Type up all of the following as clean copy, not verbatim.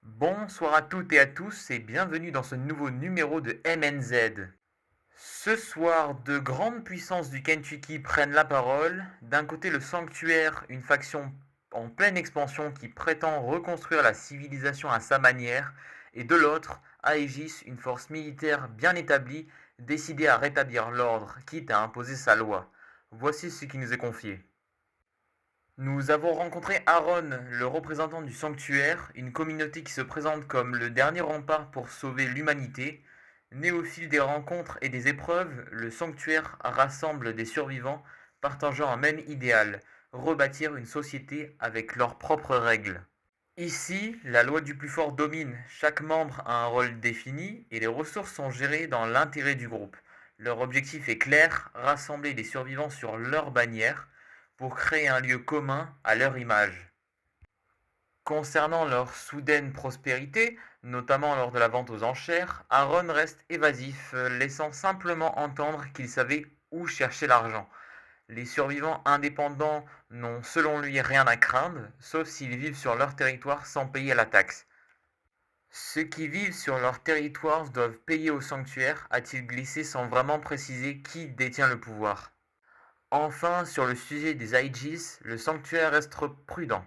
Bonsoir à toutes et à tous et bienvenue dans ce nouveau numéro de MNZ. Ce soir, de grandes puissances du Kentucky prennent la parole. D'un côté, le Sanctuaire, une faction en pleine expansion qui prétend reconstruire la civilisation à sa manière, et de l'autre, Aegis, une force militaire bien établie, décidée à rétablir l'ordre, quitte à imposer sa loi. Voici ce qui nous est confié. Nous avons rencontré Aaron, le représentant du Sanctuaire, une communauté qui se présente comme le dernier rempart pour sauver l'humanité. Né au fil des rencontres et des épreuves, le Sanctuaire rassemble des survivants partageant un même idéal, rebâtir une société avec leurs propres règles. Ici, la loi du plus fort domine, chaque membre a un rôle défini et les ressources sont gérées dans l'intérêt du groupe. Leur objectif est clair, rassembler les survivants sur leur bannière pour créer un lieu commun à leur image. Concernant leur soudaine prospérité, notamment lors de la vente aux enchères, Aaron reste évasif, laissant simplement entendre qu'il savait où chercher l'argent. Les survivants indépendants n'ont selon lui rien à craindre, sauf s'ils vivent sur leur territoire sans payer la taxe. Ceux qui vivent sur leur territoire doivent payer au sanctuaire, a-t-il glissé sans vraiment préciser qui détient le pouvoir. Enfin, sur le sujet des Aegis, le sanctuaire reste prudent.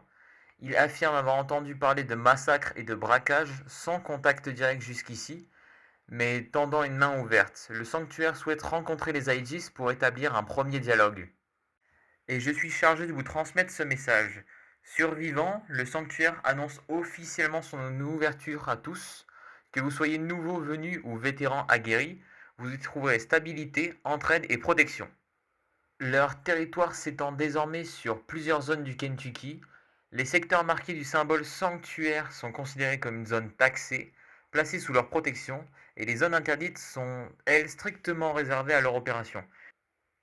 Il affirme avoir entendu parler de massacres et de braquages sans contact direct jusqu'ici, mais tendant une main ouverte. Le sanctuaire souhaite rencontrer les Aegis pour établir un premier dialogue. Et je suis chargé de vous transmettre ce message. Survivant, le sanctuaire annonce officiellement son ouverture à tous. Que vous soyez nouveau venu ou vétéran aguerri, vous y trouverez stabilité, entraide et protection. Leur territoire s'étend désormais sur plusieurs zones du Kentucky. Les secteurs marqués du symbole sanctuaire sont considérés comme une zone taxée, placée sous leur protection, et les zones interdites sont, elles, strictement réservées à leur opération.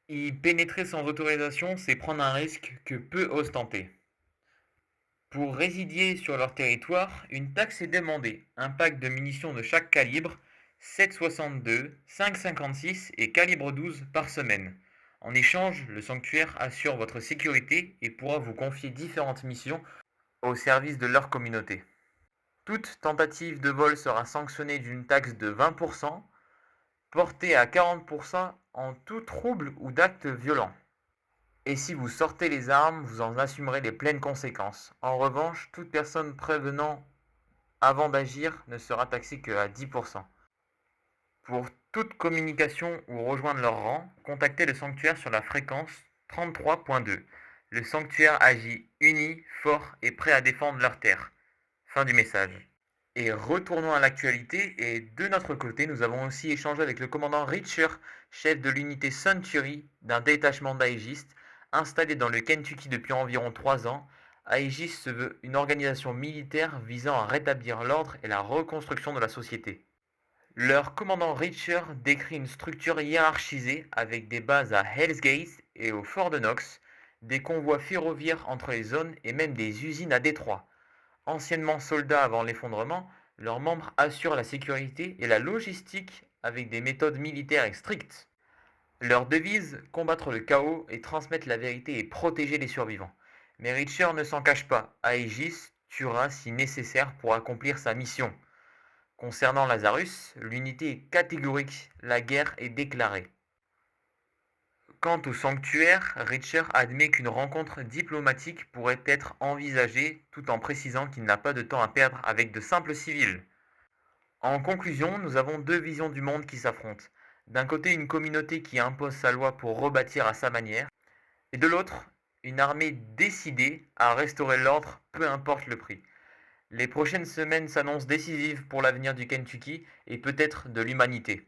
Y pénétrer sans autorisation, c'est prendre un risque que peu osent tenter. Pour résidier sur leur territoire, une taxe est demandée, un pack de munitions de chaque calibre, 7,62, 5,56 et calibre 12 par semaine. En échange, le sanctuaire assure votre sécurité et pourra vous confier différentes missions au service de leur communauté. Toute tentative de vol sera sanctionnée d'une taxe de 20%, portée à 40% en tout trouble ou d'acte violent. Et si vous sortez les armes, vous en assumerez les pleines conséquences. En revanche, toute personne prévenant avant d'agir ne sera taxée que à 10%. Pour toute communication ou rejoindre leur rang, contactez le sanctuaire sur la fréquence 33.2. Le sanctuaire agit uni, fort et prêt à défendre leur terre. Fin du message. Et retournons à l'actualité, et de notre côté, nous avons aussi échangé avec le commandant Richer, chef de l'unité Century d'un détachement d'Aegis, installé dans le Kentucky depuis environ 3 ans. Aegis se veut une organisation militaire visant à rétablir l'ordre et la reconstruction de la société. Leur commandant Richer décrit une structure hiérarchisée avec des bases à Hells Gate et au Fort de Knox, des convois ferroviaires entre les zones et même des usines à Détroit. Anciennement soldats avant l'effondrement, leurs membres assurent la sécurité et la logistique avec des méthodes militaires strictes. Leur devise, combattre le chaos et transmettre la vérité et protéger les survivants. Mais Richer ne s'en cache pas, Aegis tuera si nécessaire pour accomplir sa mission. Concernant Lazarus, l'unité est catégorique, la guerre est déclarée. Quant au sanctuaire, Richer admet qu'une rencontre diplomatique pourrait être envisagée tout en précisant qu'il n'a pas de temps à perdre avec de simples civils. En conclusion, nous avons deux visions du monde qui s'affrontent. D'un côté, une communauté qui impose sa loi pour rebâtir à sa manière, et de l'autre, une armée décidée à restaurer l'ordre, peu importe le prix. Les prochaines semaines s'annoncent décisives pour l'avenir du Kentucky et peut-être de l'humanité.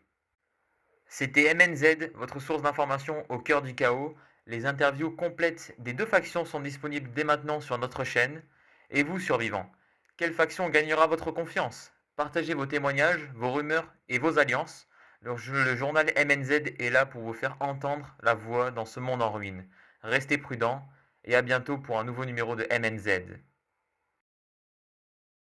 C'était MNZ, votre source d'information au cœur du chaos. Les interviews complètes des deux factions sont disponibles dès maintenant sur notre chaîne. Et vous, survivants, quelle faction gagnera votre confiance? Partagez vos témoignages, vos rumeurs et vos alliances. Le journal MNZ est là pour vous faire entendre la voix dans ce monde en ruine. Restez prudents et à bientôt pour un nouveau numéro de MNZ.